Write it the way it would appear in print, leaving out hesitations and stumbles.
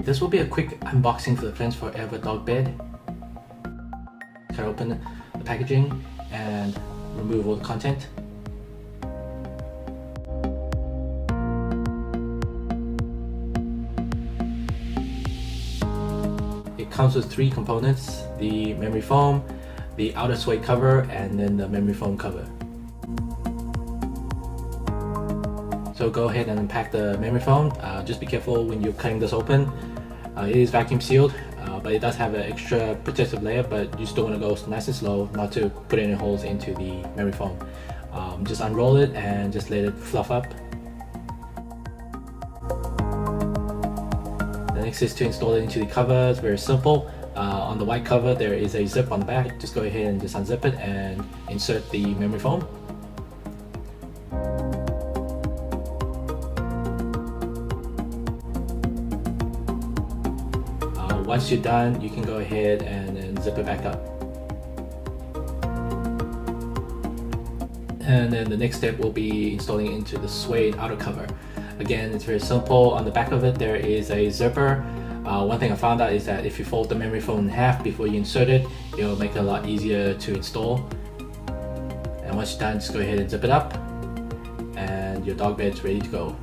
This will be a quick unboxing for the Friends Forever dog bed. Cut open the packaging and remove all the content. It comes with 3 components: the memory foam, the outer suede cover, and then the memory foam cover. So go ahead and unpack the memory foam. Just be careful when you're cutting this open. It is vacuum sealed, but it does have an extra protective layer, but you still want to go nice and slow not to put any holes into the memory foam. Just unroll it and just let it fluff up. The next is to install it into the cover. It's very simple. On the white cover there is a zip on the back. Just go ahead and just unzip it and insert the memory foam. Once you're done, you can go ahead and then zip it back up. And then the next step will be installing it into the suede outer cover. Again, it's very simple. On the back of it there is a zipper. One thing I found out is that if you fold the memory foam in half before you insert it, it'll make it a lot easier to install. And once you're done, just go ahead and zip it up and your dog bed's ready to go.